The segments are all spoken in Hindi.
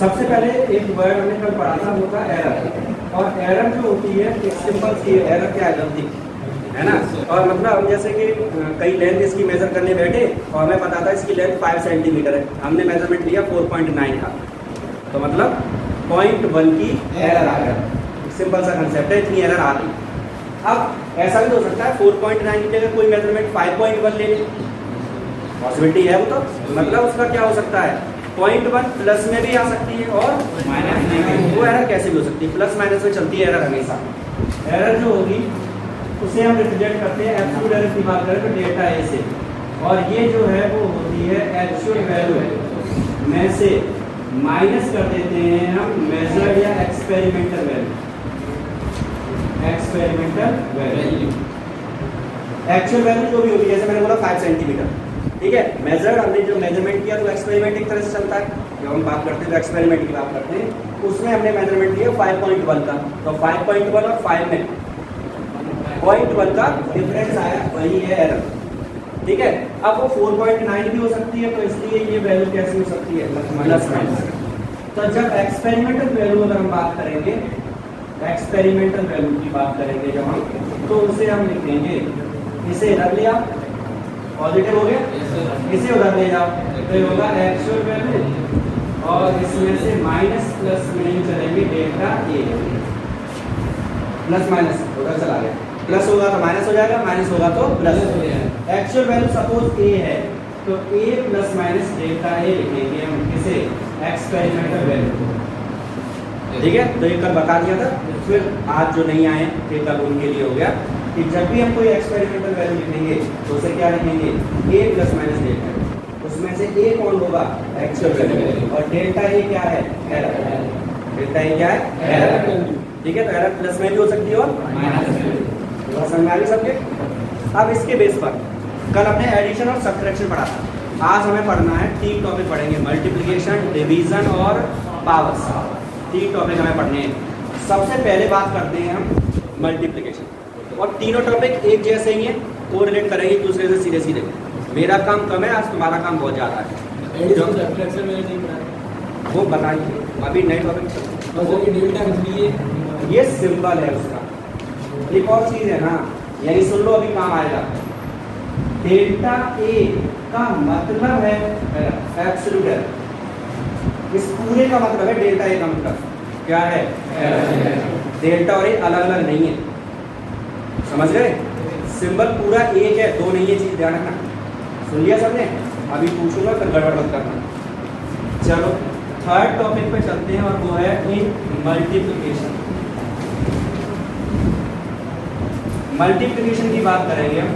सबसे पहले एक वर्ड हमने कल पढ़ा था, वो था एरर। और एरर जो होती है एक सिंपल सी एरर, क्या है, गलती है ना। और मतलब हम जैसे कि कई लेंथ इसकी मेजर करने बैठे और हमें पता था इसकी लेंथ 5 सेंटीमीटर है, हमने मेजरमेंट लिया 4.9 का, तो मतलब 0.1 की एरर आ गया। सिंपल सा कंसेप्ट है, इतनी एरर आ गई। अब ऐसा भी हो सकता है 4.9 की जगह कोई मेजरमेंट 5.1 ले ले, पॉसिबिलिटी है वो, तो मतलब उसका क्या हो सकता है 0.1 प्लस में भी आ सकती है और माइनस में। वो एरर कैसे भी हो सकती है, प्लस माइनस में चलती है एरर हमेशा। एरर जो होगी उसे हम रिप्रेजेंट करते हैं एब्सोल्यूट एरर की बात करें तो डेल्टा ए से, और ये जो है वो होती है एक्चुअल वैल्यू में से माइनस कर देते हैं हम मेजर्ड या experimental value. Experimental value actual value जो भी होगी, जैसे मैंने बोला 5 सेंटीमीटर, ठीक है। मेजर्ड हमने जो मेजरमेंट किया तो एक्सपेरिमेंट एक तरह से चलता है, जब हम बात करते हैं तो एक्सपेरिमेंट की बात करते हैं, उसमें हमने मेजरमेंट लिया 5.1 का, तो 5.1 और 5 में 0.1 का डिफरेंस आया, वही है एरर, ठीक है। अब वो 4.9 भी हो सकती है, तो इसलिए ये वैल्यू कैसी हो सकती है, प्लस माइनस। तो जब एक्सपेरिमेंटल वैल्यू अगर हम बात करेंगे, एक्सपेरिमेंटल वैल्यू की बात करेंगे जब हम, तो उसे हम लिखेंगे, इसे रख लिया, पॉजिटिव हो गया, इसे उधर ले जाओ तो ये होगा एक्चुअल वैल्यू, और इसमें से माइनस प्लस में चलेंगे डेल्टा ए। प्लस माइनस उधर चला गया, प्लस होगा तो माइनस हो जाएगा, माइनस होगा तो प्लस हो जाएगा। एक्चुअल वैल्यू सपोज ए है, तो ए प्लस माइनस डेल्टा ए लिखेंगे हम, किसे, एक्सपेरिमेंटल वैल्यू, ठीक है। तो ये कल बता दिया था, फिर आज जो नहीं आए ये कल उनके लिए हो गया कि जब भी हम कोई एक्सपेरिमेंटल वैल्यू लिखेंगे तो उसे क्या लिखेंगे, ए प्लस माइनस डेल्टा, उसमें से ए कौन होगा, एक्चुअल वैल्यू, और डेल्टा ए क्या है, एरर। डेल्टा ए क्या है, एरर, ठीक है। तो एरर प्लस में भी हो सकती है और माइनस में भी। तो समझ में आ गई सब्जेक्ट। अब इसके बेस पर कल हमने एडिशन और सब्ट्रैक्शन पढ़ा था, आज हमें पढ़ना है 3 टॉपिक पढ़ेंगे, मल्टीप्लिकेशन, डिवीजन और पावर्स। 3 टॉपिक हमें पढ़ने हैं। सबसे पहले बात करते हैं हम मल्टीप्लिकेशन, और तीनों टॉपिक एक जैसे ही हैं, कोरिलेट करेंगे एक दूसरे से सीधे सीधे। मेरा काम कम है, आज तुम्हारा काम बहुत ज़्यादा है, वो बताइए। अभी नए टॉपिक ये सिंबल है उसका। एक और चीज़ है ना, यही सुन लो, अभी काम आएगा। डेल्टा ए का मतलब है एब्सोल्यूट एरर। इस पूरे का मतलब है डेल्टा ए का मतलब क्या है, डेल्टा और ए अलग अलग नहीं है, समझ गए। सिंबल पूरा एक है, दो नहीं है, चीज ध्यान रखना। सुन लिया सबने, अभी पूछूंगा फिर गड़बड़ मत करना। चलो थर्ड टॉपिक पे चलते हैं, और वो है इन मल्टीप्लिकेशन। मल्टीप्लिकेशन की बात करेंगे हम।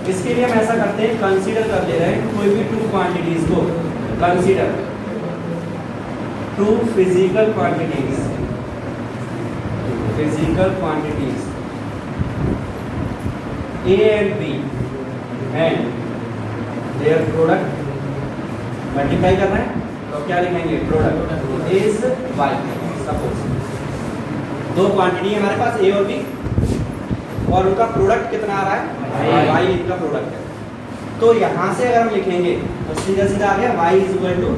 इसके लिए हम ऐसा करते हैं, कंसीडर कर ले रहे हैं कोई भी 2 क्वांटिटीज को, consider 2 physical quantities, physical quantities A and B and their product multiply करना है, तो क्या लिखेंगे, product is Y। Suppose 2 quantity है हमारे पास A और B, और उनका प्रोडक्ट कितना आ रहा है, Y इनका प्रोडक्ट है। तो यहाँ से अगर हम लिखेंगे तो सीधा सीधा आ गया Y is equal to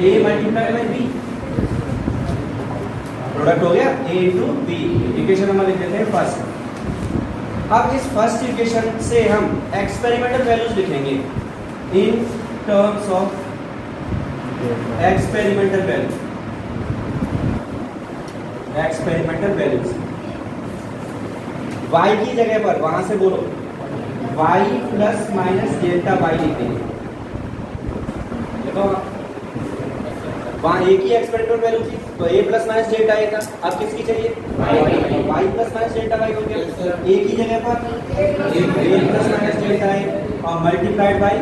A multiply by B, product हो गया A into B। Equation number लिख देते हैं फर्स्ट। अब इस फर्स्ट इक्वेशन से हम एक्सपेरिमेंटल वैल्यूज लिखेंगे in terms of experimental value, experimental values. y की जगह पर वहां से बोलो y plus minus delta y लिखेंगे। देखो वहाँ एक ही एक्सपेरिमेंटल वैल्यू थी, तो a plus minus delta a था। अब किसकी चाहिए, y plus minus delta y हो गया। a की जगह पर a plus minus delta a और multiplied by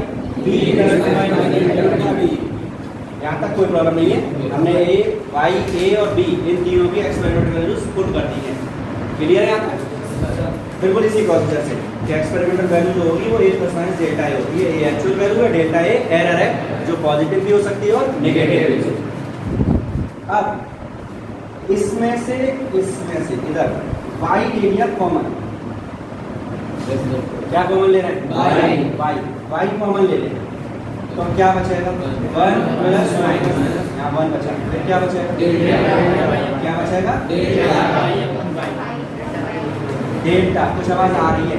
b plus minus delta b। यहाँ तक कोई प्रॉब्लम नहीं है, हमने a, y, a और b इन तीनों की एक्सपेरिमेंटल वैल्यूज पुट कर दी है। क्लियर है यहाँ तक, बिल्कुल इसी प्रोसीजर से कि एक्सपेरिमेंटल वैल्यू जो होगी वो a plus minus delta a होती है। a एक्चुअल वैल्यू है, डेल्टा a एरर है, जो पॉजिटिव भी हो सकती है और नेगेटिव भी हो सकती है। अब इसमें से इधर y ले लिया कॉमन, क्या कॉमन ले रहे हैं, y कॉमन ले लें, तो क्या बचेगा 1 प्लस माइनस, यहाँ 1 बचा, फिर क्या बचेगा क्या बचेगा डेल्टा, कुछ आवाज आ रही है,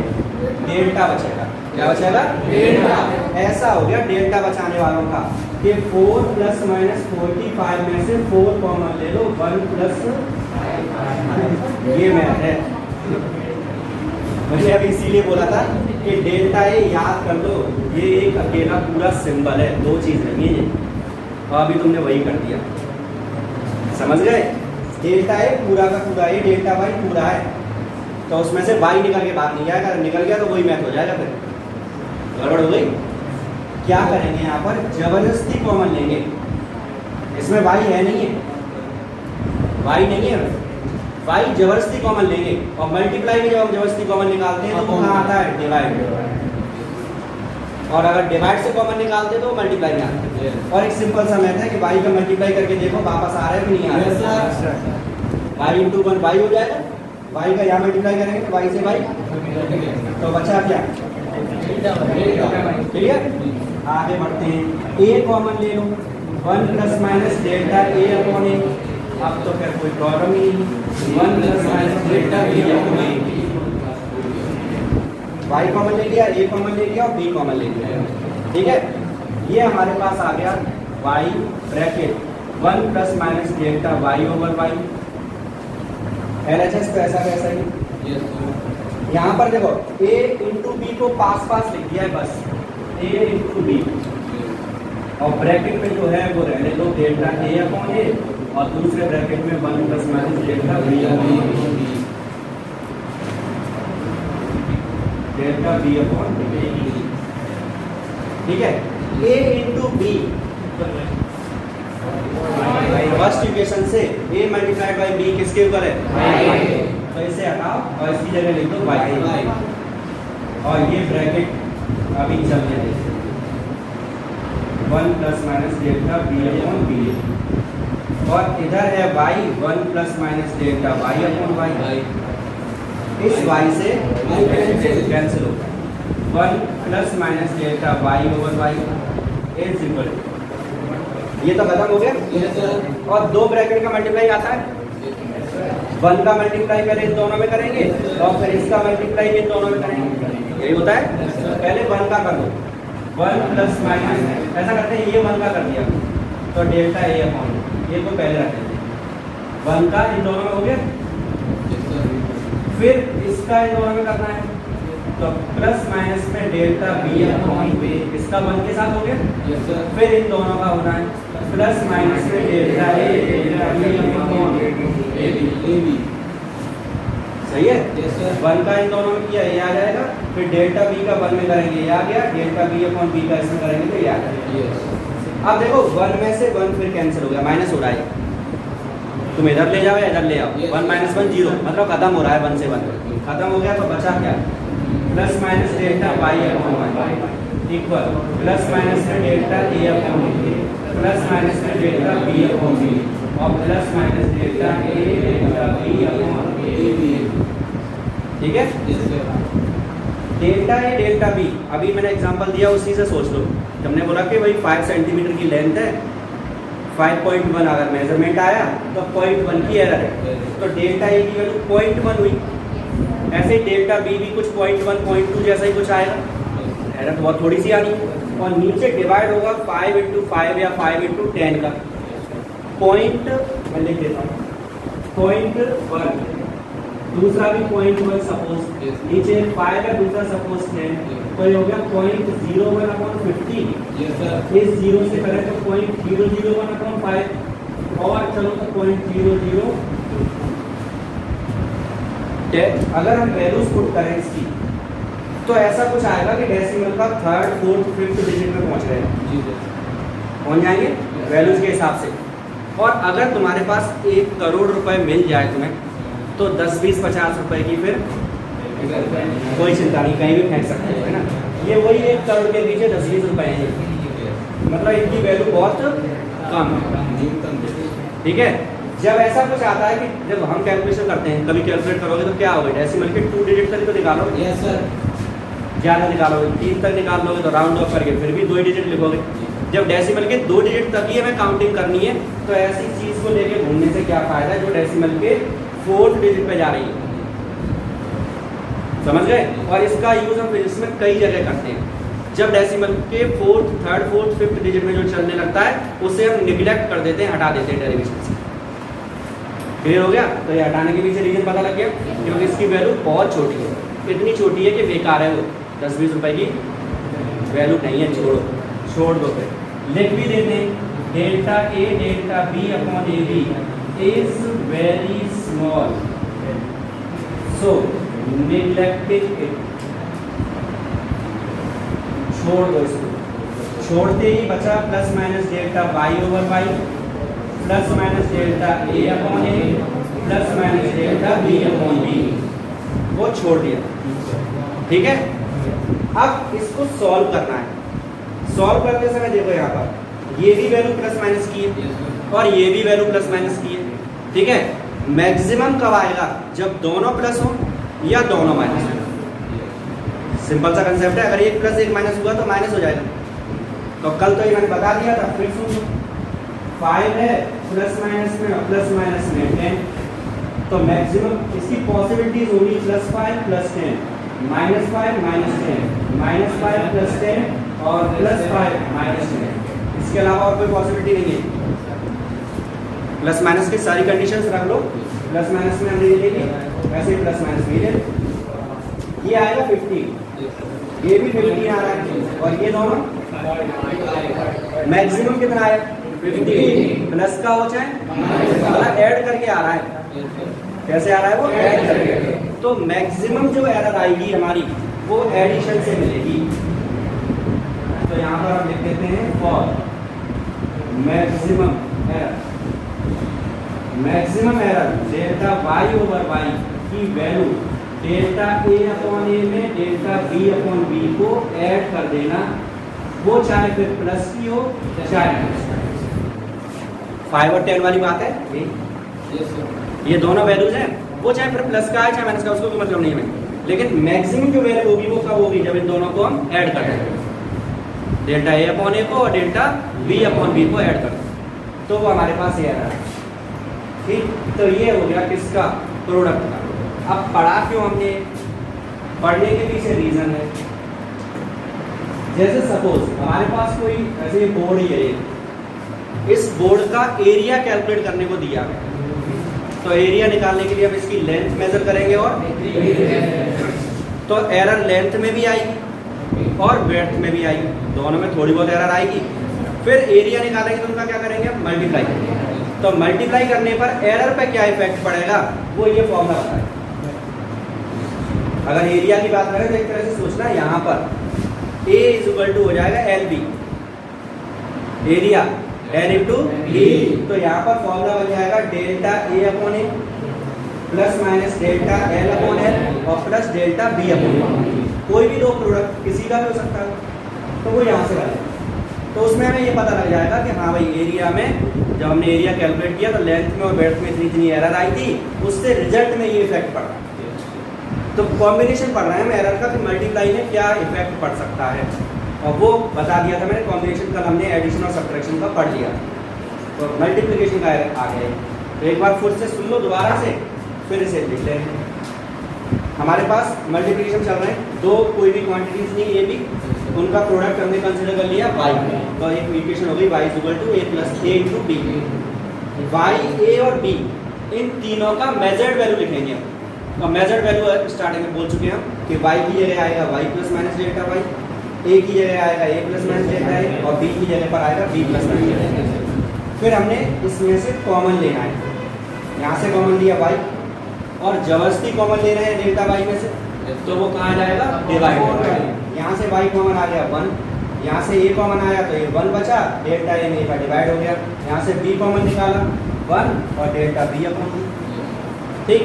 डेल्टा बचेगा, क्या बचेगा डेल्टा। ऐसा हो गया डेल्टा बचाने वालों का कि 4 प्लस माइनस 45 में से 4 कॉमन ले लो, 1 प्लस ये मैथ है। मुझे अभी इसीलिए बोला था कि डेल्टा ए याद कर दो, ये एक अकेला पूरा सिंबल है, दो चीज नहीं है, और अभी तुमने वही कर दिया, समझ गए। डेल्टा ए पूरा का पूरा, ये डेल्टा वाई पूरा है, तो उसमें से वाई निकल के बाहर नहीं जाएगा, निकल गया तो वही मैथ हो जाएगा, फिर गड़बड़ हो गई। क्या करेंगे यहाँ पर, जबरदस्ती कॉमन लेंगे, इसमें वाई है नहीं है, वाई नहीं है, वाई जबरदस्ती कॉमन लेंगे। और मल्टीप्लाई में जब हम जबरदस्ती कॉमन निकालते हैं तो वो कहाँ आता है, डिवाइड। और अगर डिवाइड से कॉमन निकालते हैं तो मल्टीप्लाई में आता है। और एक सिंपल सा मैथ है कि वाई का मल्टीप्लाई करके देखो वापस आ रहा है कि नहीं आ रहा है, वाई इंटू 1 वाई हो जाएगा, वाई का यहाँ मल्टीप्लाई करेंगे तो वाई से वाई, तो बचा क्या, क्लियर। आगे बढ़ते हैं, ए कॉमन ले लो, 1 plus minus delta A upon a, अब तो फिर कोई प्रॉब्लम ही नहीं, 1 plus minus delta B upon a, y common ले लिया, ए कॉमन ले लिया और बी कॉमन ले लिया, ठीक है। ये हमारे पास आ गया Y bracket 1 plus minus delta Y over Y, LHS तो ऐसा कैसा ही। यहाँ पर देखो a इंटू बी को पास पास लिख दिया है बस, a इंटू बी, और ब्रैकेट में जो है वो रहने दो डेल्टा ए अपॉन ए, और दूसरे ब्रैकेट में 1 plus minus delta B upon delta B upon, ठीक है। a into B first equation से a मल्टीप्लाइड बाई b किसके ऊपर है, तो इसे हटाओ और इसकी जगह लिख दो y, और ये ब्रैकेट अभी चलने देते 1 plus minus delta b upon b, और इधर है y 1 plus minus delta y upon y, इस y से कैंसिल होता है, 1 plus minus delta y over y is equal, ये तो खत्म हो गया। और दो ब्रैकेट का मल्टीप्लाई आता है, 1 का मल्टीप्लाई पहले इन दोनों में करेंगे और फिर इसका मल्टीप्लाई इन दोनों में करेंगे, यही होता है। पहले 1 का कर दो, 1 प्लस माइनस, ऐसा करते हैं ये 1 का कर दिया तो डेल्टा ए अपॉन, ये को पहले रख देते, 1 का इन दोनों में हो गया, फिर इसका इन दोनों में करना है तो प्लस माइनस में डेल्टा बी अपॉन बी, इसका 1 के साथ हो गया, फिर इन दोनों का होना है प्लस माइनस में डेल्टा ए डेल्टा बी अपॉन ए बी, सही है। 1 का इन दोनों में किया ये आ जाएगा, फिर डेल्टा बी का 1 में करेंगे ये आ गया, डेल्टा बी अपॉन बी का इसमें करेंगे तो ये आ जाएगा। अब देखो 1 में से 1 फिर कैंसिल हो गया, माइनस हो रहा है, तुम इधर ले जाओ या इधर ले आओ, 1 माइनस 1 0, मतलब खत्म हो रहा है, 1 से 1 खत्म हो गया, तो बचा क्या, plus minus delta Y upon Y equal plus minus में डेल्टा ए अपॉन ए, प्लस माइनस में डेल्टा बी अपॉन बी, और प्लस माइनस डेल्टा ए डेल्टा बी अपॉन ए बी, ठीक है। डेल्टा ए डेल्टा बी, अभी मैंने एग्जांपल दिया उसी से सोच लो, हमने बोला कि भाई 5 सेंटीमीटर की लेंथ है, 5.1 अगर मेजरमेंट आया तो 0.1 की एरर है, तो डेल्टा ए की वैल्यू 0.1 हुई, ऐसे ही डेल्टा बी भी कुछ 0.1 0.2 जैसा ही कुछ आएगा, एरर बहुत थोड़ी सी आनी, और नीचे डिवाइड होगा 5 इंटू 5 या 5 इंटू 10 का, पॉइंट मैं लिख देता हूँ 0.1, दूसरा भी 0.1 सपोज, नीचे 5 का दूसरा सपोज 10, तो ये हो गया 0.01 अपॉन 50, इस 0 से करें तो 0.001 अपॉन 5, और चलो तो 0.00, अगर हम वैल्यूज पुट करें इसकी तो ऐसा कुछ आएगा कि डेसिमल का 3rd 4th 5th डिजिट में पहुंच रहे हैं, पहुंच जाएंगे वैल्यूज के हिसाब से। और अगर तुम्हारे पास 1 करोड़ रुपए मिल जाए तुम्हें तो 10 20 50 रुपए की फिर कोई चिंता नहीं, कहीं भी फेंक सकते हो, है ना। ये वही 1 करोड़ के पीछे 10 20 रुपए हैं, मतलब इनकी वैल्यू बहुत कम है, ठीक है। जब ऐसा कुछ आता है कि जब हम कैलकुलेशन करते हैं, कभी कैलकुलेट करोगे तो क्या होगा, डेसिमल के 2 डिजिट तक तो निकालोगे, यस सर, ज़्यादा निकालोगे 3 तक निकाल लोगे तो राउंड ऑफ करके फिर भी 2 डिजिट लिखोगे, जब डेसिमल के 2 डिजिट तक ही हमें काउंटिंग करनी है, तो ऐसी चीज़ को लेके घूमने से क्या फ़ायदा है जो डेसिमल के 4th डिजिट पे जा रही है। समझ गए? और इसका यूज़ हम फिजिक्स में कई जगह करते हैं। जब डेसिमल के 4th, 3rd, 4th, 5th digit में जो चलने लगता है उसे हम निगलेक्ट कर देते हैं, हटा देते हैं डेरिवेशन से। क्लियर हो गया? तो ये हटाने के पीछे रीजन पता लग गया, क्योंकि इसकी वैल्यू बहुत छोटी है, इतनी छोटी है कि बेकार है, वो 10-20 रुपए की वैल्यू नहीं है, छोड़ दो। फिर लिख भी देते हैं, delta A delta B upon A b is very small, so neglecting it, छोड़ दो इसको। छोड़ते ही बचा plus minus delta Y over y plus minus delta ए अपॉन ए plus minus delta B upon b, वो छोड़ दिया। ठीक है, अब इसको सॉल्व करना है। सॉल्व करते समय देखो यहाँ पर ये भी वैल्यू प्लस माइनस की है और ये भी वैल्यू प्लस माइनस की है। ठीक है, मैक्सिमम कब आएगा? जब दोनों प्लस हो या दोनों माइनस हो। सिंपल सा कंसेप्ट है, अगर एक प्लस एक माइनस हुआ तो माइनस हो जाएगा। तो कल तो ये मैंने बता दिया था, फिर सुन लो। 5 है प्लस माइनस में और प्लस माइनस में 10, तो मैक्सिमम इसकी पॉसिबिलिटीज होगी +5 + 10, -5 - 10, -5 + 10 और +5 - 10। इसके अलावा और कोई पॉसिबिलिटी नहीं है। प्लस माइनस की सारी कंडीशंस रख लो, प्लस माइनस में हमने ये ले ली, वैसे प्लस माइनस में ये आएगा 50, ये भी 50 आ रहा है, और ये दोनों मैक्सिमम कितना आया 50, प्लस का हो चाहे मतलब ऐड करके आ रहा है। कैसे आ रहा है? वो ऐड करके। तो मैक्सिमम जो एरर आएगी हमारी वो एडिशन से मिलेगी। तो यहाँ पर हम लिख देते हैं for maximum error delta Y over Y की value delta A upon A में डेल्टा बी अपॉन बी को ऐड कर देना, वो चाहे फिर प्लस की हो चाहे 5 और 10 वाली बात है। ये दोनों वैल्यूज हैं, वो चाहे फिर प्लस का है चाहे माइनस का, उसको कोई मतलब नहीं है। लेकिन मैक्सिमम जो वैल्यू होगी वो कब होगी? जब इन दोनों को हम ऐड कर देंगे, डेल्टा ए अपॉन ए को और डेल्टा बी अपॉन बी को ऐड कर देंगे, तो वो हमारे पास ये आ रहा है। ठीक, तो ये हो गया किसका? प्रोडक्ट का। अब पढ़ा क्यों हमने? पढ़ने के पीछे रीजन है। जैसे सपोज हमारे पास कोई ऐसे बोर्ड ही है, इस बोर्ड का एरिया कैलकुलेट करने को दिया है, तो एरिया निकालने के लिए हम इसकी लेंथ मेजर करेंगे, और तो एरर लेंथ में भी आएगी और ब्रेड्थ में भी आएगी, दोनों में थोड़ी बहुत एरर आएगी। फिर एरिया निकालेंगे तो उनका क्या करेंगे? मल्टीप्लाई करेंगे। तो मल्टीप्लाई करने पर एरर पे क्या इफेक्ट पड़ेगा वो ये फॉर्मूला बताए। अगर एरिया की बात करें तो एक तरह से सोचना, यहाँ पर A = हो जाएगा LB, एरिया L × B, तो यहाँ पर फॉर्मूला बन जाएगा delta A upon A plus minus delta L upon L और plus delta B upon B। कोई भी दो प्रोडक्ट किसी का भी हो सकता है, तो वो यहाँ से बनेगा। तो उसमें हमें ये पता लग जाएगा कि हाँ भाई एरिया में जब हमने एरिया कैलकुलेट किया तो लेंथ में और ब्रेड्थ में इतनी एरर आई थी, उससे रिजल्ट में ये इफेक्ट पड़ा। तो कॉम्बिनेशन पढ़ रहे हैं हम एरर का कि मल्टीप्लाई में क्या इफेक्ट पड़ सकता है, और वो बता दिया था मैंने। कॉम्बिनेशन कल हमने एडिशन और सब्ट्रैक्शन का पढ़ लिया, तो मल्टीप्लिकेशन का एरर आ गया। तो एक बार फिर से सुन लो दोबारा से, फिर इसे लिख लेंगे। हमारे पास मल्टीप्लिकेशन चल रहे हैं, दो कोई भी क्वांटिटीज नहीं, ये भी उनका प्रोडक्ट हमने कंसिडर कर लिया y, तो एक इक्वेशन हो गई y = a + a × b। y, a और b इन तीनों का मेजर्ड वैल्यू लिखेंगे हम। तो मेजर्ड वैल्यू स्टार्टिंग में बोल चुके हैं कि y की जगह आएगा y ± डेल्टा y, a की जगह आएगा a ± डेल्टा a और b की जगह पर आएगा b ± डेल्टा a। फिर हमने इसमें से कॉमन लेना है, यहाँ से कॉमन लिया y और जबरदस्ती कॉमन ले रहे हैं डेल्टा y में से, तो वो कहाँ जाएगा? डिवाइड। यहाँ से y कॉमन आ गया 1, यहाँ से a कॉमन आया तो ये 1 बचा, डेल्टा a में a डिवाइड हो गया। यहाँ से b कॉमन निकाला 1 और डेल्टा b अपॉन b। ठीक,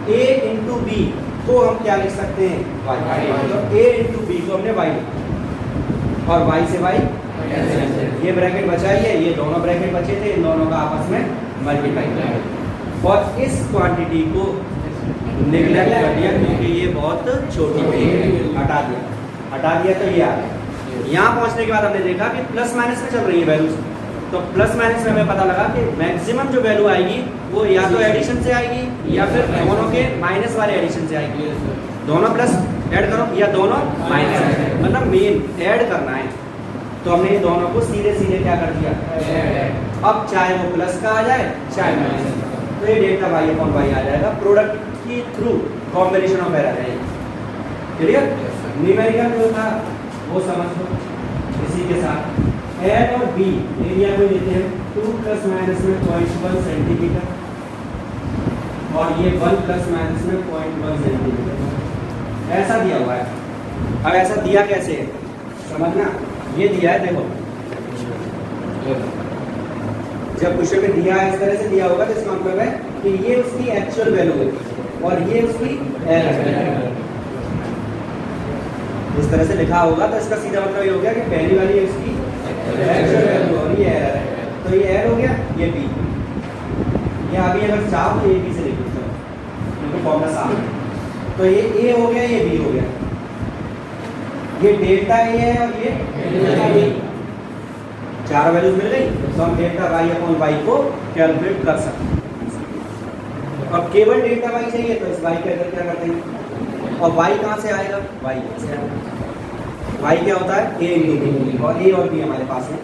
a × b को हम क्या लिख सकते हैं? y। तो a × b को हमने y लिखा और y से y, ये ब्रैकेट बचा ही है, ये दोनों ब्रैकेट बचे थे, इन दोनों का आपस में मल्टीप्लाई किया और इस क्वांटिटी को निगलेक्ट कर दिया क्योंकि ये बहुत छोटी है, हटा दिया तो ये आ गया। यहाँ पहुँचने के बाद हमने देखा कि प्लस माइनस में चल रही है वैल्यूज, तो प्लस माइनस में हमें पता लगा कि मैक्सिमम जो वैल्यू आएगी वो या तो एडिशन से आएगी या फिर दोनों के माइनस वाले एडिशन से आएगी। दोनों प्लस ऐड करो या दोनों माइनस, मतलब मेन ऐड करना है। तो हमने ये दोनों को सीधे सीधे क्या कर दिया, अब चाहे वो प्लस का आ जाए चाहे माइनस का, तो ये डेल्टा वाई अपॉन वाई आ जाएगा। प्रोडक्ट की थ्रू कॉम्बिनेशन ऑफ एरर है। क्लियर? न्यूमेरिकल जो था वो समझ लो। इसी के साथ एल और बी एरिया को लेते हैं 2 प्लस माइनस में 0.1 सेंटीमीटर और ये 1 प्लस माइनस में 0.1 सेंटीमीटर ऐसा दिया हुआ है। अब ऐसा दिया कैसे है समझना, ये दिया है देखो, जब क्वेश्चन में दिया है इस तरह से दिया होगा तो इसका मतलब है कि ये उसकी एक्चुअल वैल्यू है और ये उसकी एरर है। इस तरह से लिखा होगा तो इसका सीधा मतलब ये हो गया कि पहली वाली इसकी एक्चुअल वैल्यू और ये एरर है, तो ये एरर हो गया, ये बी। ये अभी अगर चाहो तो ए बी से लिख सकते हो क्योंकि फॉर्मूला सामने, तो ये ए हो गया, ये बी हो गया, ये डेल्टा ए है और ये डेल्टा बी। चार वैल्यूज मिल गई तो हम डेल्टा वाई अपॉन वाई को कैलकुलेट कर सकते हैं। अब केवल डेल्टा वाई चाहिए तो इस वाई के अंदर क्या करते हैं, और y कहाँ से आएगा, y से आएगा। y क्या होता है, a इंटू बी, और a और b हमारे पास है,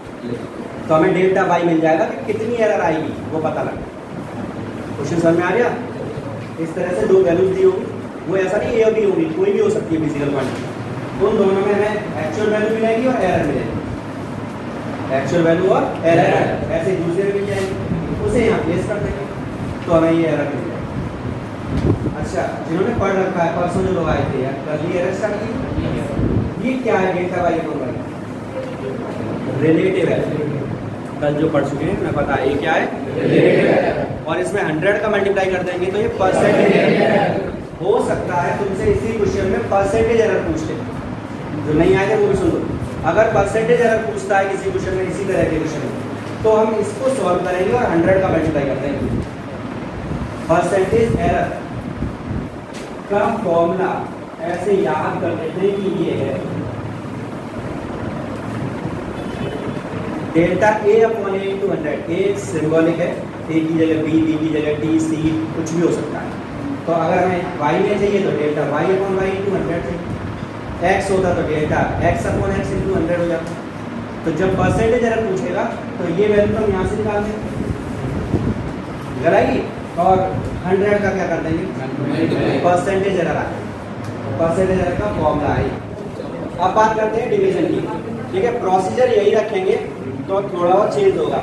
तो हमें डेल्टा y मिल जाएगा कि कितनी एरर आएगी वो पता लगे। क्वेश्चन समझ में आ गया? इस तरह से दो वैल्यूज दी होगी, वो ऐसा नहीं a और b होगी, कोई भी हो सकती है फिजिकल क्वांटिटी। उन दोनों में हमें एक्चुअल वैल्यू मिलेगी और एरर मिलेगी। एक्चुअल वैल्यू और एरर ऐसे दूसरे मिल जाएंगे, उसे यहाँ प्लेस कर देंगे तो हमें ये एरर मिल जाएगी। अच्छा, जिन्होंने पढ़ रखा है, परसों जो लोग आए थे यार, कल ये एरर स्टार्ट की, ये क्या है delta Y upon Y, relative है। कल जो पढ़ चुके हैं मैं पता है ये क्या है, रिलेटिव है। और इसमें 100 का मल्टीप्लाई कर देंगे तो ये परसेंटेज एरर। हो सकता है तुमसे इसी क्वेश्चन में परसेंटेज एरर पूछ ले, जो नहीं आए थे वो भी सुन लो। अगर परसेंटेज एरर पूछता है किसी क्वेश्चन में, इसी तरह के क्वेश्चन में, तो हम इसको सॉल्व करेंगे और 100 का मल्टीप्लाई कर देंगे। परसेंटेज एरर का फॉर्मूला ऐसे याद कर लेते हैं कि ये है delta A upon A into 100। A symbolic है, ए की जगह बी, बी की जगह टी, सी कुछ भी हो सकता है। तो अगर हमें वाई में चाहिए तो delta Y upon Y into 100 चाहिए। एक्स होता तो delta X upon X into 100 हो जाता। तो जब परसेंटेज एरर पूछेगा तो ये वैल्यू तो हम यहाँ से निकाल देंगे, गलाएगी, और 100 का क्या कर देंगे, परसेंटेज एरर आ गया। परसेंटेज एरर का फॉर्मूला है। अब बात करते हैं डिवीजन की, ठीक है। प्रोसीजर यही रखेंगे तो थोड़ा और चेंज होगा।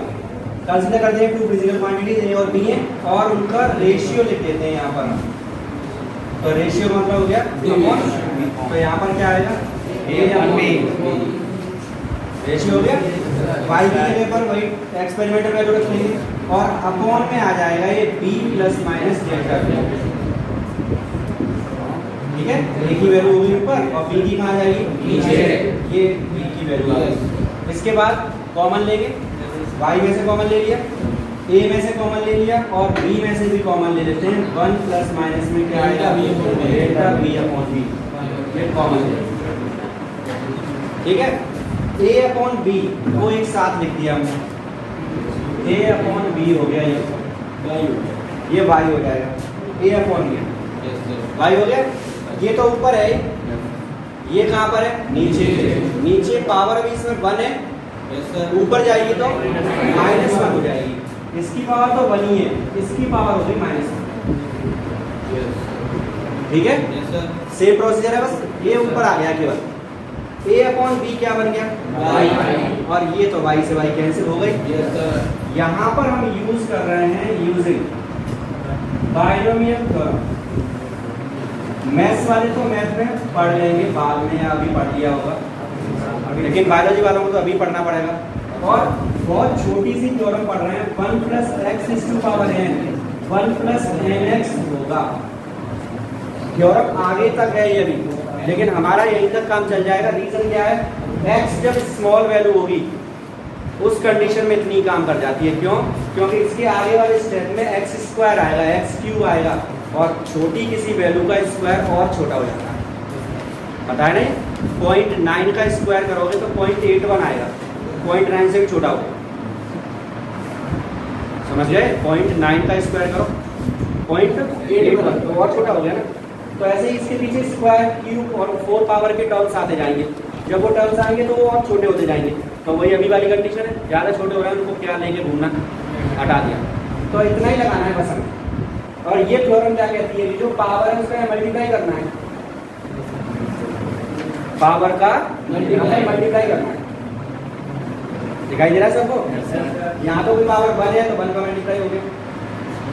कंसीडर करते हैं 2 फिजिकल क्वांटिटीज ए और बी है और उनका रेशियो लिख देते हैं यहाँ पर। तो रेशियो मतलब हो गया तो यहाँ पर क्या आएगा, ए अपॉन बी, रेशियो हो गया। वाई की जगह पर वही एक्सपेरिमेंटल वैल्यू रख लेंगे और अपॉन में आ जाएगा ये b plus minus delta B, ठीक है। a की वैल्यू होगी ऊपर और b की कहाँ जाएगी नीचे, ये b की वैल्यू आ गई। इसके बाद कॉमन लेंगे, y में से कॉमन ले लिया, a में से कॉमन ले लिया और b में से भी कॉमन ले लेते हैं। 1 प्लस माइनस में क्या आएगा, डेल्टा b अपॉन b, ये कॉमन ले, ठीक है। a अपॉन b को एक साथ लिख दिया हमने, a अपॉन b हो गया, ये y हो जाएगा, a अपॉन b y हो गया। ये तो ऊपर है, ये कहाँ पर है, नीचे। नीचे पावर भी इसमें 1 है, ऊपर जाएगी तो -1 हो जाएगी। इसकी पावर तो 1 ही है, इसकी पावर होगी -1, ठीक है। सेम प्रोसीजर है, बस ये ऊपर आ गया केवल। a अपॉन b क्या बन गया, y, और ये तो y से y कैंसिल हो गई। यहाँ पर हम यूज कर रहे हैं यूजिंग बाइनोमियल थ्योरम। मैथ्स वाले तो मैथ में पढ़ लेंगे बाद में या अभी पढ़ लिया होगा, लेकिन बायोलॉजी वालों को तो अभी पढ़ना पड़ेगा। और बहुत छोटी सी थ्योरम पढ़ रहे हैं, 1 plus X to power n 1 plus nx होगा। थ्योरम आगे तक है ये भी, लेकिन हमारा यहीं तक काम चल जाएगा। रीजन क्या है, x जब स्मॉल वैल्यू होगी उस कंडीशन में इतनी काम कर जाती है। क्यों? क्योंकि इसके आगे वाले स्टेप में एक्स स्क्वायर आएगा, एक्स क्यूब आएगा और छोटी किसी वैल्यू का स्क्वायर और छोटा हो जाता है, पता है नहीं। 0.9 का स्क्वायर करोगे तो 0.81 आएगा, 0.9 से भी छोटा होगा, समझ गए? 0.9 का स्क्वायर करो 0.81 तो और छोटा हो गया ना। तो ऐसे ही इसके पीछे स्क्वायर, क्यूब और 4 पावर के टर्म्स आते जाएंगे, जब वो टर्म्स आएंगे तो वो और छोटे होते जाएंगे। तो वही अभी वाली कंडीशन है, ज़्यादा छोटे हो रहे हैं उनको क्या लेके घूमना, हटा दिया। तो इतना ही लगाना है बस हमें। और ये थ्योरम क्या कहती है कि जो पावर है उसका मल्टीप्लाई करना है, पावर का मल्टीप्लाई करना है। दिखाई दे रहा है सबको? यहाँ तो कोई पावर 1 है तो 1 का मल्टीप्लाई हो गया।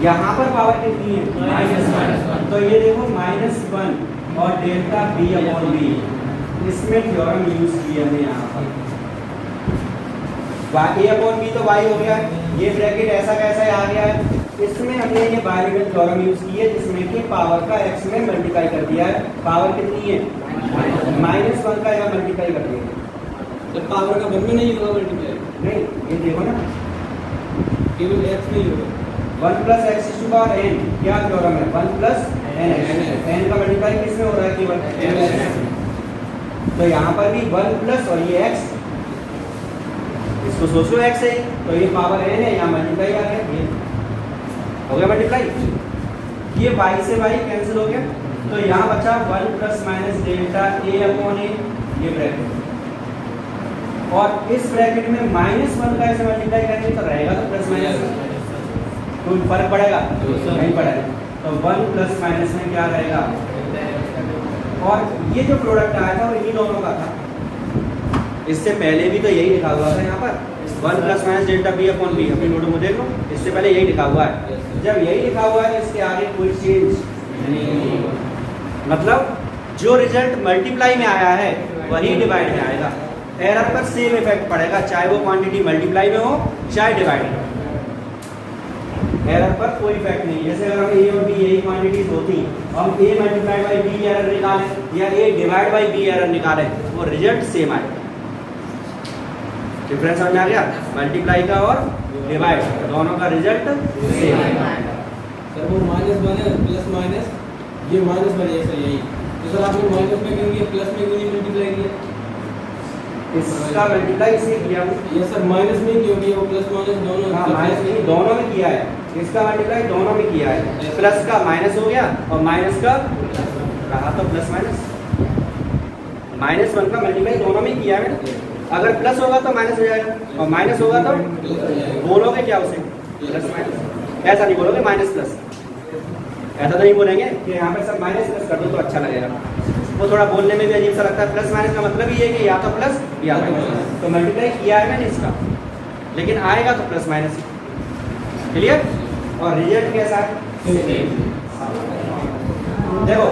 यहाँ पर पावर कितनी है? -1। तो ये देखो -1 और डेल्टा बी अपॉन बी, इसमें थ्योरम यूज किया हमने यहाँ पर। ए अपॉन बी तो वाई हो गया है, ये ब्रैकेट ऐसा कैसा आ गया है, इसमें हमने ये बायनरी थ्योरम यूज की है जिसमें कि पावर का x में मल्टीप्लाई कर दिया है। पावर कितनी है? -1 का यहाँ मल्टीप्लाई कर दिया। तो पावर का 1 में नहीं होगा मल्टीप्लाई? नहीं, ये देखो ना, केवल x में ही होगा। 1 plus X to power N, क्या थ्योरम है? 1 प्लस एन का मल्टीप्लाई किस में हो रहा है? केवल। तो यहाँ पर भी 1 प्लस और ये x, इसको सोचो x है तो ये पावर n है, यहाँ मल्टीप्लाई आ गया, ये हो गया मल्टीप्लाई। ये y से y कैंसिल हो गया, तो यहाँ बचा 1 plus minus delta a upon a, ये ब्रैकेट। और इस ब्रैकेट में -1 का ऐसे मल्टीप्लाई करेंगे तो रहेगा तो प्लस माइनस, कोई फर्क पड़ेगा? नहीं पड़ेगा। तो 1 प्लस माइनस में क्या रहेगा? और ये जो प्रोडक्ट आया था वो इन्हीं दोनों का था, इससे पहले भी तो यही लिखा हुआ था यहाँ पर 1 plus minus delta B upon B, अपनी नोटों में देख लो, इससे पहले यही लिखा हुआ है। जब यही लिखा हुआ है इसके आगे कोई चेंज नहीं, मतलब जो रिजल्ट मल्टीप्लाई में आया है वही डिवाइड में आएगा। एरर पर सेम इफेक्ट पड़ेगा, चाहे वो क्वांटिटी मल्टीप्लाई में हो चाहे डिवाइड में। एरर पर कोई इफेक्ट नहीं। जैसे अगर हम ए और बी यही क्वांटिटीज होती, हम A multiply by B error निकालें या ए डिवाइड बाई बी एरर निकालें, वो रिजल्ट सेम आए। डिफरेंस समझ आ गया? मल्टीप्लाई का और डिवाइड दोनों का रिजल्ट सेम आएगा। सर वो -1 है, प्लस माइनस ये -1 है सर, यही तो सर आपने माइनस में क्यों किया, प्लस में क्यों नहीं मल्टीप्लाई किया? इसका मल्टीप्लाई इससे किया ये सर माइनस में क्यों किया? वो प्लस माइनस दोनों, हाँ माइनस नहीं, दोनों में किया है। इसका मल्टीप्लाई दोनों में किया है, प्लस का माइनस हो गया और माइनस का कहा तो प्लस माइनस, -1 का मल्टीप्लाई दोनों में किया है। अगर प्लस होगा तो माइनस हो जाएगा और माइनस होगा तो बोलोगे क्या उसे? Plus minus. ऐसा नहीं बोलोगे माइनस प्लस, ऐसा तो नहीं बोलेंगे कि यहाँ पे सब माइनस प्लस कर दो तो अच्छा लगेगा, वो थोड़ा बोलने में भी अजीब सा लगता है। प्लस माइनस का मतलब ये है कि या तो प्लस या माइनस। तो मल्टीप्लाई किया है मैंने इसका, लेकिन आएगा तो प्लस माइनस। क्लियर? और रिजल्ट कैसा है? देखो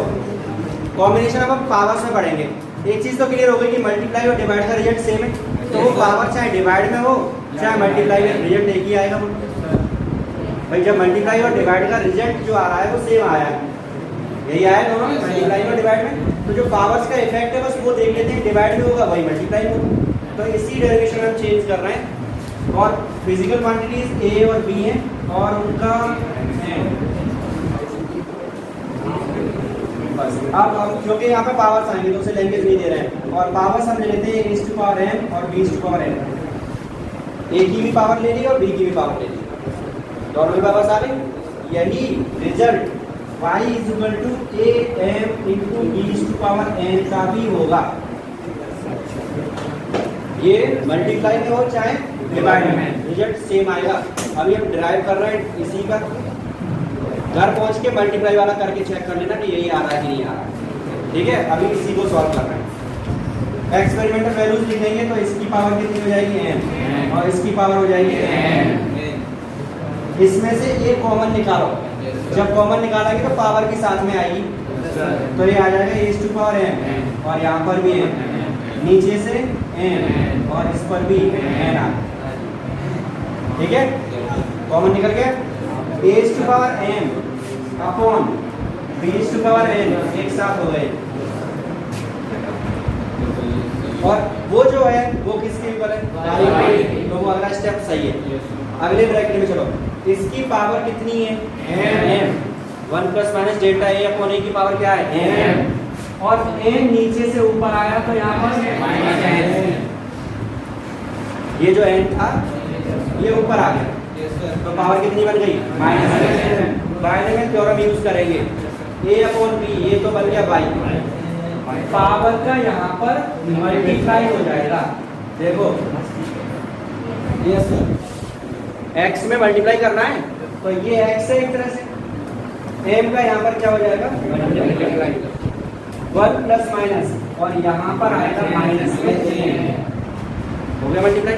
कॉम्बिनेशन अब हम पावर्स में पढ़ेंगे। एक चीज तो क्लियर हो गई कि मल्टीप्लाई और डिवाइड का रिजल्ट सेम है, तो वो पावर चाहे डिवाइड में हो चाहे मल्टीप्लाई में, रिजल्ट एक ही आएगा। भाई जब मल्टीप्लाई और डिवाइड का रिजल्ट जो आ रहा है वो सेम आया है, यही आया दोनों में, मल्टीप्लाई और डिवाइड में। तो जो पावर्स का इफेक्ट है बस वो देख लेते हैं, डिवाइड में होगा वही मल्टीप्लाई में होगा। तो इसी डेरिवेशन में हम चेंज कर रहे हैं। और फिजिकल क्वांटिटीज ए और बी हैं और उनका अब क्योंकि यहाँ पे पावर्स आएंगे तो उसे लैंग्वेज नहीं दे रहे हैं, और पावर्स हम ले लेते हैं a टू पावर m और b to power n। a की भी पावर ले ली और b की भी पावर ले ली, दोनों की पावर्स आ गई। यही result y is equal to am into b to power n का भी होगा। ये मल्टीप्लाई में हो चाहे डिवाइड में, रिजल्ट सेम आएगा। अभी हम डिराइव कर रहे हैं इसी का, घर पहुंच के मल्टीप्लाई वाला करके चेक कर लेना कि यही आ रहा है कि नहीं आ रहा है। ठीक है, अभी इसी को सॉल्व कर रहे हैं। एक्सपेरिमेंटल वैल्यूज लिखेंगे तो इसकी पावर कितनी हो जाएगी? m और इसकी पावर हो जाएगी n। इसमें से एक कॉमन निकालो, जब कॉमन निकालेंगे तो पावर की साथ में आएगी, तो ये आ जाएगा a टू पावर m और यहाँ पर भी m, नीचे से n और इस पर भी n आ। ठीक है, कॉमन निकल गया। a to power m upon b to power n एक साथ हो गए। और वो जो है वो किसके ऊपर है? तो वो अगला स्टेप सही है। अगले ब्रैकेट में चलो, इसकी पावर कितनी है? m। 1 plus minus delta a upon a की पावर क्या है? m। और n नीचे से ऊपर आया तो यहाँ पर n, ये जो n था ये ऊपर आ गया तो पावर कितनी बन गई -7। डायनेमिक थ्योरम यूज करेंगे a/b, ये तो बन गया y, पावर का यहाँ पर मल्टीप्लाई हो जाएगा। देखो यस सर, x में मल्टीप्लाई करना है तो ये x है एक तरह से, m का यहाँ पर क्या हो जाएगा 1 प्लस माइनस, और यहाँ पर आएगा माइनस में n, हो गया मल्टीप्लाई,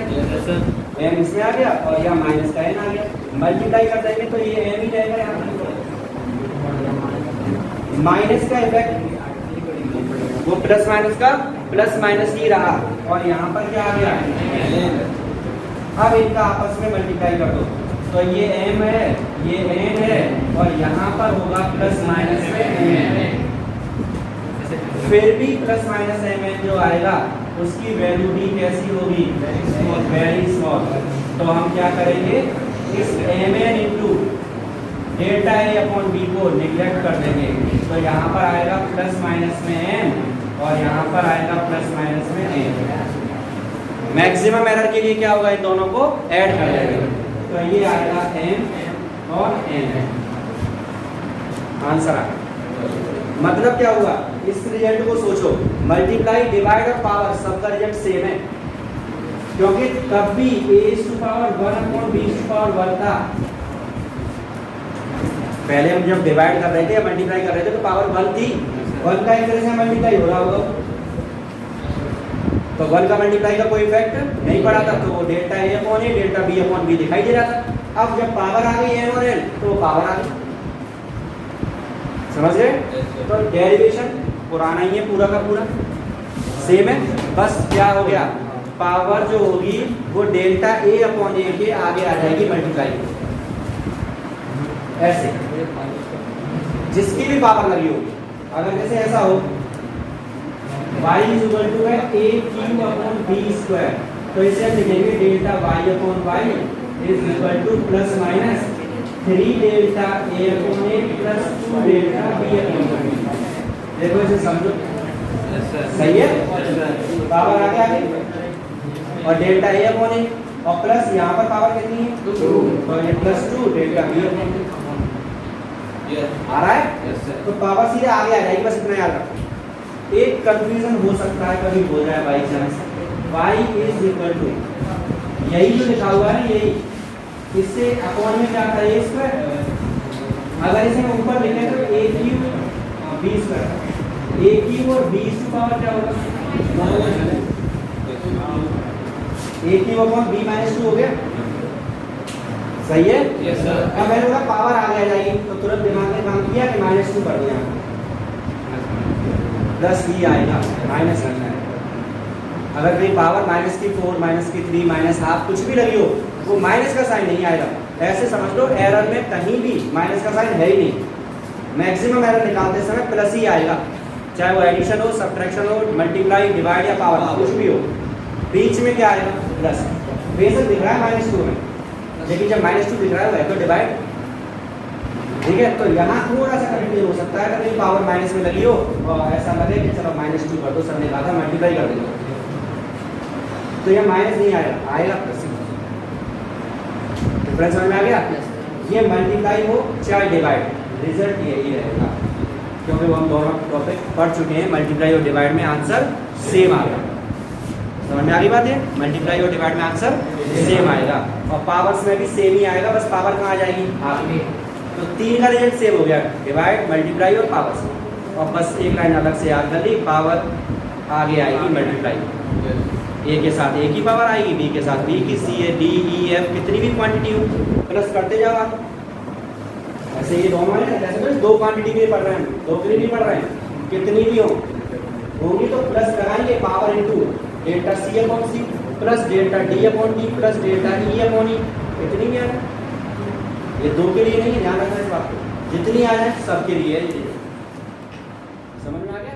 m इसमें आ गया और यहाँ माइनस का n आ गया, मल्टीप्लाई कर देंगे तो ये m ही जाएगा यहाँ पर। माइनस का इफेक्ट वो प्लस माइनस का प्लस माइनस ही रहा और यहाँ पर क्या आ गया अब इनका आपस में मल्टीप्लाई कर दो तो ये m है ये n है और यहाँ पर होगा प्लस माइनस में n, फिर भी प्लस माइनस mn जो आएगा उसकी वैल्यू भी कैसी होगी वेरी स्मॉल। तो हम क्या करेंगे इस mn इंटू डेल्टा a/b को निगलेक्ट कर देंगे तो यहाँ पर आएगा प्लस माइनस में m और यहाँ पर आएगा प्लस माइनस में n। मैक्सिमम एरर के लिए क्या होगा इन दोनों को ऐड कर देंगे तो ये आएगा m और n, आंसर आ गया। मतलब क्या हुआ इस रिजल्ट को सोचो, मल्टीप्लाई डिवाइड और पावर सबका रिजल्ट सेम है क्योंकि तब भी a⁴ था। पहले हम जब डिवाइड कर रहे थे या मल्टीप्लाई कर रहे थे तो पावर 1 थी, 1 का एक तरह से मल्टीप्लाई हो रहा होगा तो 1 का मल्टीप्लाई का कोई इफेक्ट नहीं पड़ा था तो वो डेल्टा a/a डेल्टा b/b दिखाई दे रहा था। अब जब पावर आ गई n और n तो वो पावर आ गई, समझ गए? तो डेरिवेशन पुराना ही है, पूरा का पूरा सेम है, बस क्या हो गया पावर जो होगी वो डेल्टा a/a के आगे आ जाएगी मल्टीप्लाई, ऐसे जिसकी भी पावर लगी होगी। अगर जैसे ऐसा हो y = a³ तो इसे हम लिखेंगे delta y/y = plus minus 3 delta a/a plus 2 delta b/b। देखो इसे समझो, सही है, पावर आगे आगे और डेल्टा a/a और प्लस यहाँ पर पावर कितनी है 2 तो ये प्लस 2 डेल्टा b/b आ रहा है। तो पावर सीधे आगे आ जाएगी, बस इतना याद रखो। एक कंफ्यूजन हो सकता है कभी हो जाए बाई चांस, y = यही जो लिखा हुआ है यही, इससे अपॉन में क्या आता है a², अगर इसे हम ऊपर लिखें तो a³ b² a³ और b की पावर क्या होगा a³/b-2 हो गया, सही है। Yes sir. अब मैंने बोला पावर आगे आ जाएगी तो तुरंत दिमाग ने काम किया कि -2 कर दिया, प्लस ही आएगा माइनस करना है। अगर कहीं पावर -4 -3 -½ कुछ भी लगी हो वो माइनस का साइन नहीं आएगा, ऐसे समझ लो एरर में कहीं भी माइनस का साइन है ही नहीं। मैक्सिमम एरर निकालते समय प्लस ही आएगा, चाहे वो एडिशन हो सब्ट्रैक्शन हो मल्टीप्लाई डिवाइड या पावर कुछ भी हो, बीच में क्या आएगा प्लस। बेशक दिख रहा है -2 में लेकिन जब -2 दिख रहा है तो डिवाइड, ठीक है। तो यहाँ थोड़ा सा कंफ्यूजन हो सकता है अगर पावर माइनस में लगी हो और ऐसा लगे कि चलो -2 कर दो, सर ने कहा था मल्टीप्लाई कर देंगे तो यह माइनस नहीं आएगा, आएगा प्लस। डिफरेंस समझ में आ गया? ये मल्टीप्लाई हो चाहे डिवाइड, रिजल्ट यही रहेगा क्योंकि वो हम दोनों टॉपिक पढ़ चुके हैं। मल्टीप्लाई और डिवाइड में आंसर सेम आ गया, समझ में आ गई बात है? मल्टीप्लाई और डिवाइड में आंसर सेम आएगा और पावर्स में भी सेम ही आएगा, बस पावर कहाँ आ जाएगी आगे। तो 3 का रिजल्ट सेम हो गया, डिवाइड मल्टीप्लाई और पावर्स, और बस एक लाइन अलग से याद कर ली, पावर आगे आएगी मल्टीप्लाई, ए के साथ ए की पावर आएगी, बी के साथ बी की, सी ए डी ई एफ कितनी भी क्वांटिटी हो प्लस करते जाओ आप। ऐसे ये दोनों है जैसे तो 2 क्वांटिटी के लिए पढ़ रहे हैं, 2 के लिए नहीं पढ़ रहे हैं, कितनी भी होंगी तो प्लस लगाएंगे power into delta c/c plus delta d/d plus delta e/e, इतनी भी आ जाए, ये 2 के लिए नहीं है, ध्यान रखना इस बात को, जितनी आ जाए सबके लिए, समझ में आ गया?